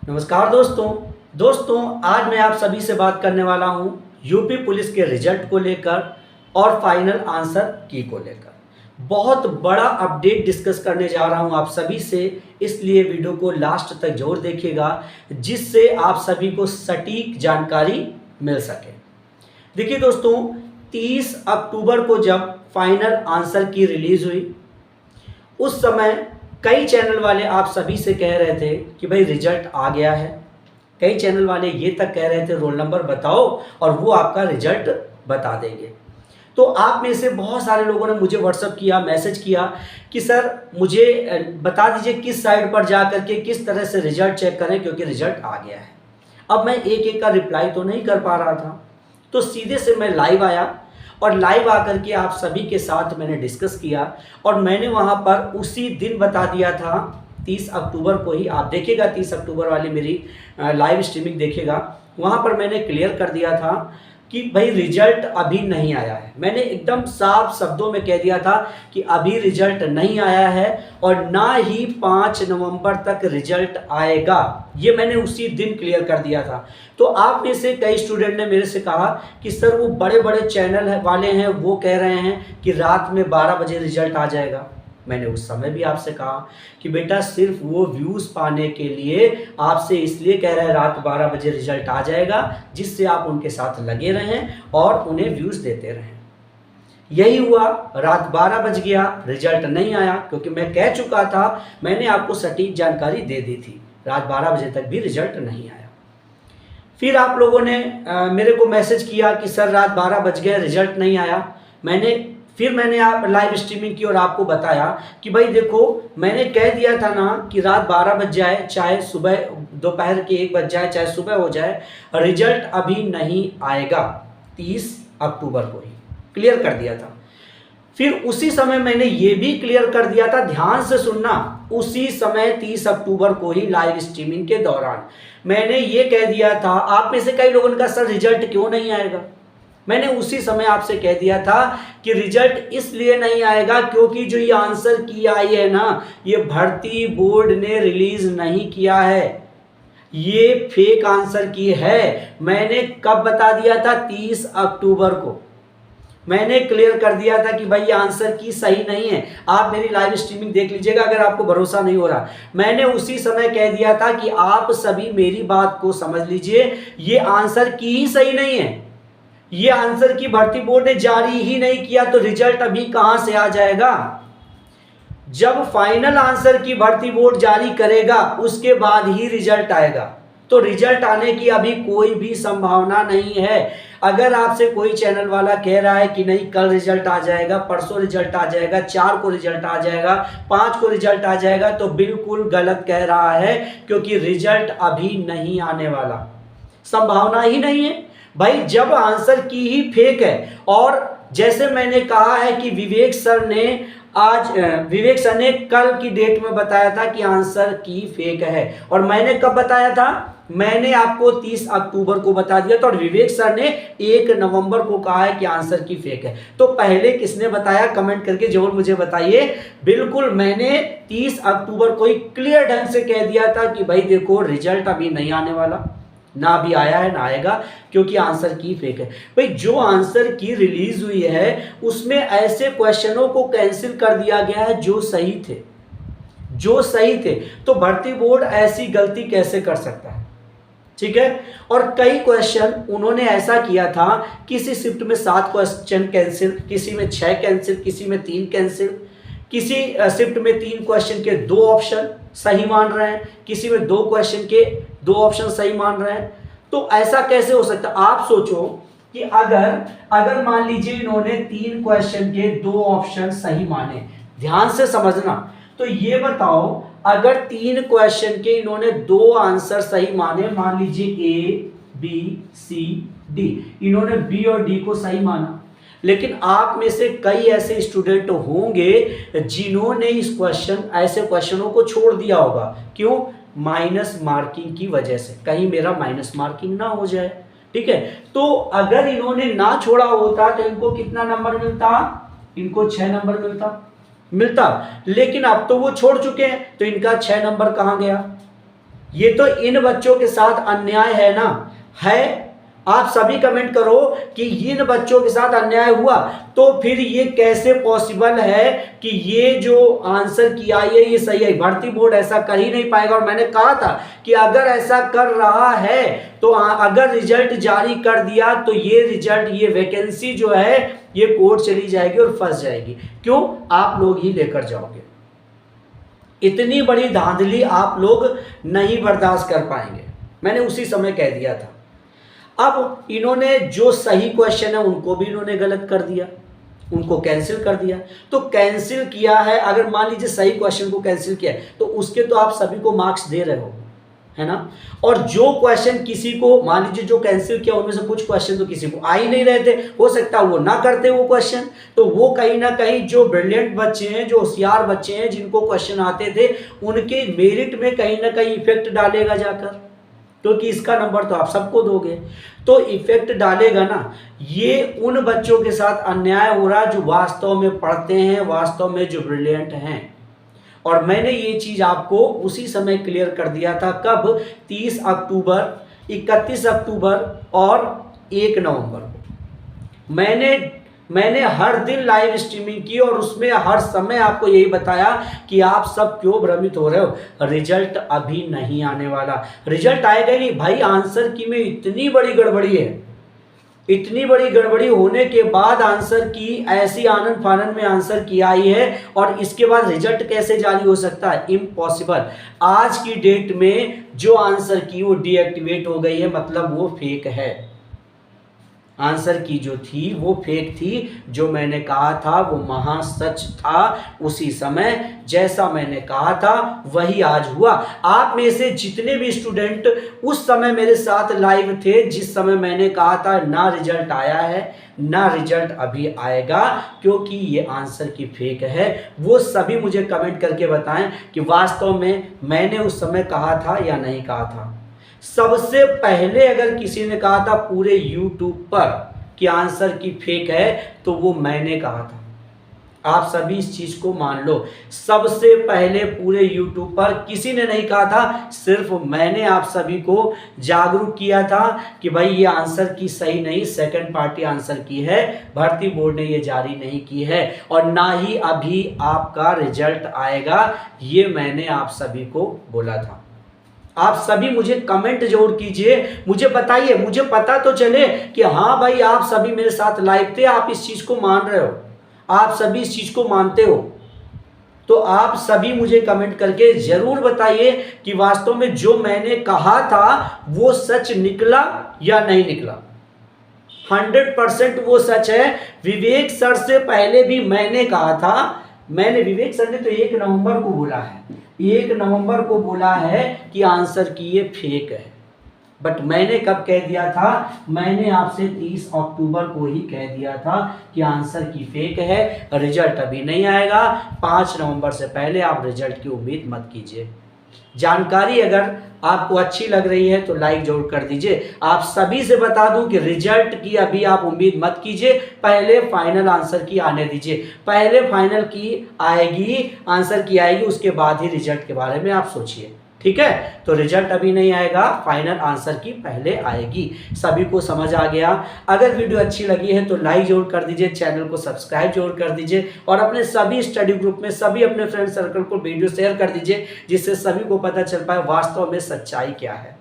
नमस्कार दोस्तों आज मैं आप सभी से बात करने वाला हूं यूपी पुलिस के रिजल्ट को लेकर और फाइनल आंसर की को लेकर बहुत बड़ा अपडेट डिस्कस करने जा रहा हूं आप सभी से। इसलिए वीडियो को लास्ट तक जरूर देखिएगा जिससे आप सभी को सटीक जानकारी मिल सके। देखिए दोस्तों, 30 अक्टूबर को जब फाइनल आंसर की रिलीज हुई उस समय कई चैनल वाले आप सभी से कह रहे थे कि भाई रिजल्ट आ गया है। कई चैनल वाले ये तक कह रहे थे रोल नंबर बताओ और वो आपका रिजल्ट बता देंगे। तो आप में से बहुत सारे लोगों ने मुझे व्हाट्सअप किया, मैसेज किया कि सर मुझे बता दीजिए किस साइट पर जा करके किस तरह से रिजल्ट चेक करें क्योंकि रिजल्ट आ गया है। अब मैं एक एक का रिप्लाई तो नहीं कर पा रहा था, तो सीधे से मैं लाइव आया और लाइव आकर के आप सभी के साथ मैंने डिस्कस किया और मैंने वहाँ पर उसी दिन बता दिया था 30 अक्टूबर को ही। आप देखिएगा 30 अक्टूबर वाली मेरी लाइव स्ट्रीमिंग देखिएगा, वहाँ पर मैंने क्लियर कर दिया था कि भाई रिजल्ट अभी नहीं आया है। मैंने एकदम साफ शब्दों में कह दिया था कि अभी रिजल्ट नहीं आया है और ना ही 5 नवंबर तक रिजल्ट आएगा। ये मैंने उसी दिन क्लियर कर दिया था। तो आप में से कई स्टूडेंट ने मेरे से कहा कि सर वो बड़े बड़े चैनल वाले हैं वो कह रहे हैं कि रात में 12 बजे रिजल्ट आ जाएगा। मैंने उस समय भी आपसे कहा कि बेटा सिर्फ वो व्यूज़ पाने के लिए आपसे इसलिए कह रहे हैं रात 12 बजे रिजल्ट आ जाएगा जिससे आप उनके साथ लगे रहें और उन्हें व्यूज़ देते रहें। यही हुआ, रात 12 बज गया, रिजल्ट नहीं आया क्योंकि मैं कह चुका था, मैंने आपको सटीक जानकारी दे दी थी। रात 12 बजे तक भी रिजल्ट नहीं आया। फिर आप लोगों ने मेरे को मैसेज किया कि सर रात 12 बज गए, रिजल्ट नहीं आया। मैंने आप लाइव स्ट्रीमिंग की और आपको बताया कि भाई देखो मैंने कह दिया था ना कि रात 12 बज जाए, चाहे सुबह दोपहर के 1 बज जाए, चाहे सुबह हो जाए, रिजल्ट अभी नहीं आएगा। 30 अक्टूबर को ही क्लियर कर दिया था। फिर उसी समय मैंने ये भी क्लियर कर दिया था, ध्यान से सुनना, उसी समय 30 अक्टूबर को ही लाइव स्ट्रीमिंग के दौरान मैंने ये कह दिया था। आप में से कई लोगों ने कहा सर रिजल्ट क्यों नहीं आएगा। मैंने उसी समय आपसे कह दिया था कि रिजल्ट इसलिए नहीं आएगा क्योंकि जो ये आंसर की आई है ना, ये भर्ती बोर्ड ने रिलीज नहीं किया है, ये फेक आंसर की है। मैंने कब बता दिया था? 30 अक्टूबर को मैंने क्लियर कर दिया था कि भाई ये आंसर की सही नहीं है। आप मेरी लाइव स्ट्रीमिंग देख लीजिएगा अगर आपको भरोसा नहीं हो रहा। मैंने उसी समय कह दिया था कि आप सभी मेरी बात को समझ लीजिए, ये आंसर की ही सही नहीं है। ये आंसर की भर्ती बोर्ड ने जारी ही नहीं किया तो रिजल्ट अभी कहां से आ जाएगा? जब फाइनल आंसर की भर्ती बोर्ड जारी करेगा उसके बाद ही रिजल्ट आएगा। तो रिजल्ट आने की अभी कोई भी संभावना नहीं है। अगर आपसे कोई चैनल वाला कह रहा है कि नहीं कल रिजल्ट आ जाएगा, परसों रिजल्ट आ जाएगा, 4 को रिजल्ट आ जाएगा, 5 को रिजल्ट आ जाएगा, तो बिल्कुल गलत कह रहा है क्योंकि रिजल्ट अभी नहीं आने वाला, संभावना ही नहीं है। भाई जब आंसर की ही फेक है, और जैसे मैंने कहा है कि विवेक सर ने कल की डेट में बताया था कि आंसर की फेक है, और मैंने कब बताया था? मैंने आपको 30 अक्टूबर को बता दिया था और विवेक सर ने 1 नवंबर को कहा है कि आंसर की फेक है। तो पहले किसने बताया? कमेंट करके जरूर मुझे बताइए। बिल्कुल मैंने 30 अक्टूबर को ही क्लियर ढंग से कह दिया था कि भाई देखो रिजल्ट अभी नहीं आने वाला, ना अभी आया है ना आएगा क्योंकि आंसर की फेक है। भाई जो आंसर की रिलीज हुई है उसमें ऐसे क्वेश्चनों को कैंसिल कर दिया गया है जो सही थे। तो भर्ती बोर्ड ऐसी गलती कैसे कर सकता है? ठीक है। और कई क्वेश्चन उन्होंने ऐसा किया था, किसी शिफ्ट में 7 क्वेश्चन कैंसिल, किसी में 6 कैंसिल, किसी में 3 कैंसिल, किसी शिफ्ट में 3 क्वेश्चन के 2 ऑप्शन सही मान रहे हैं, किसी में 2 क्वेश्चन के 2 ऑप्शन सही मान रहे हैं। तो ऐसा कैसे हो सकता है? आप सोचो कि अगर मान लीजिए इन्होंने 3 क्वेश्चन के 2 ऑप्शन सही माने, ध्यान से समझना, तो ये बताओ अगर 3 क्वेश्चन के इन्होंने 2 आंसर सही माने, मान लीजिए ए बी सी डी, इन्होंने बी और डी को सही माना, लेकिन आप में से कई ऐसे स्टूडेंट होंगे जिन्होंने ऐसे क्वेश्चनों को छोड़ दिया होगा। क्यों? माइनस मार्किंग की वजह से, कहीं मेरा माइनस मार्किंग ना हो जाए। ठीक है। तो अगर इन्होंने ना छोड़ा होता तो इनको कितना नंबर मिलता? इनको 6 नंबर मिलता। लेकिन अब तो वो छोड़ चुके हैं तो इनका 6 नंबर कहां गया? ये तो इन बच्चों के साथ अन्याय है ना, है। आप सभी कमेंट करो कि इन बच्चों के साथ अन्याय हुआ, तो फिर ये कैसे पॉसिबल है कि ये जो आंसर किया है ये सही है। भर्ती बोर्ड ऐसा कर ही नहीं पाएगा। और मैंने कहा था कि अगर ऐसा कर रहा है तो अगर रिजल्ट जारी कर दिया तो ये रिजल्ट, ये वैकेंसी जो है ये कोर्ट चली जाएगी और फंस जाएगी। क्यों? आप लोग ही लेकर जाओगे। इतनी बड़ी धांधली आप लोग नहीं बर्दाश्त कर पाएंगे। मैंने उसी समय कह दिया था। अब इन्होंने जो सही क्वेश्चन है उनको भी इन्होंने गलत कर दिया, उनको कैंसिल कर दिया। तो कैंसिल किया है, अगर मान लीजिए सही क्वेश्चन को कैंसिल किया है तो उसके तो आप सभी को मार्क्स दे रहे हो, है ना। और जो क्वेश्चन किसी को, मान लीजिए जो कैंसिल किया उनमें से कुछ क्वेश्चन तो किसी को आ ही नहीं रहे थे, हो सकता है वो ना करते वो क्वेश्चन, तो वो कहीं ना कहीं जो ब्रिलियंट बच्चे हैं, जो होशियार बच्चे हैं, जिनको क्वेश्चन आते थे, उनके मेरिट में कहीं ना कहीं इफेक्ट डालेगा जाकर, क्योंकि इसका नंबर तो आप सबको दोगे, तो इफेक्ट डालेगा ना। ये उन बच्चों के साथ अन्याय हो रहा है जो वास्तव में पढ़ते हैं, वास्तव में जो ब्रिलियंट हैं। और मैंने ये चीज आपको उसी समय क्लियर कर दिया था। कब? 30 अक्टूबर, 31 अक्टूबर और 1 नवंबर को मैंने हर दिन लाइव स्ट्रीमिंग की और उसमें हर समय आपको यही बताया कि आप सब क्यों भ्रमित हो रहे हो, रिजल्ट अभी नहीं आने वाला। रिजल्ट आएगा ही नहीं भाई। आंसर की में इतनी बड़ी गड़बड़ी है, इतनी बड़ी गड़बड़ी होने के बाद आंसर की ऐसी आनन फानन में आंसर की आई है, और इसके बाद रिजल्ट कैसे जारी हो सकता है? इम्पॉसिबल। आज की डेट में जो आंसर की वो डीएक्टिवेट हो गई है, मतलब वो फेक है। आंसर की जो थी वो फेक थी। जो मैंने कहा था वो महा सच था। उसी समय जैसा मैंने कहा था वही आज हुआ। आप में से जितने भी स्टूडेंट उस समय मेरे साथ लाइव थे, जिस समय मैंने कहा था ना रिजल्ट आया है ना रिजल्ट अभी आएगा क्योंकि ये आंसर की फेक है, वो सभी मुझे कमेंट करके बताएं कि वास्तव में मैंने उस समय कहा था या नहीं कहा था। सबसे पहले अगर किसी ने कहा था पूरे YouTube पर कि आंसर की फेक है तो वो मैंने कहा था। आप सभी इस चीज को मान लो। सबसे पहले पूरे YouTube पर किसी ने नहीं कहा था, सिर्फ मैंने आप सभी को जागरूक किया था कि भाई ये आंसर की सही नहीं, सेकंड पार्टी आंसर की है, भर्ती बोर्ड ने ये जारी नहीं की है और ना ही अभी आपका रिजल्ट आएगा, ये मैंने आप सभी को बोला था। आप सभी मुझे कमेंट जरूर कीजिए, मुझे बताइए, मुझे पता तो चले कि हाँ भाई आप सभी मेरे साथ लाइव थे, आप इस चीज को मान रहे हो, आप सभी इस चीज को मानते हो। तो आप सभी मुझे कमेंट करके जरूर बताइए कि वास्तव में जो मैंने कहा था वो सच निकला या नहीं निकला। 100% वो सच है। विवेक सर से पहले भी मैंने कहा था, विवेक सर ने तो 1 नवंबर को बोला है, 1 नवंबर को बोला है कि आंसर की ये फेक है। बट मैंने कब कह दिया था? मैंने आपसे 30 अक्टूबर को ही कह दिया था कि आंसर की फेक है, रिजल्ट अभी नहीं आएगा। 5 नवंबर से पहले आप रिजल्ट की उम्मीद मत कीजिए। जानकारी अगर आपको अच्छी लग रही है तो लाइक जरूर कर दीजिए। आप सभी से बता दूं कि रिजल्ट की अभी आप उम्मीद मत कीजिए, पहले फाइनल आंसर की आने दीजिए। पहले फाइनल की आएगी, आंसर की आएगी, उसके बाद ही रिजल्ट के बारे में आप सोचिए, ठीक है। तो रिजल्ट अभी नहीं आएगा, फाइनल आंसर की पहले आएगी। सभी को समझ आ गया? अगर वीडियो अच्छी लगी है तो लाइक जरूर कर दीजिए, चैनल को सब्सक्राइब जरूर कर दीजिए और अपने सभी स्टडी ग्रुप में सभी अपने फ्रेंड सर्कल को वीडियो शेयर कर दीजिए, जिससे सभी को पता चल पाए वास्तव में सच्चाई क्या है।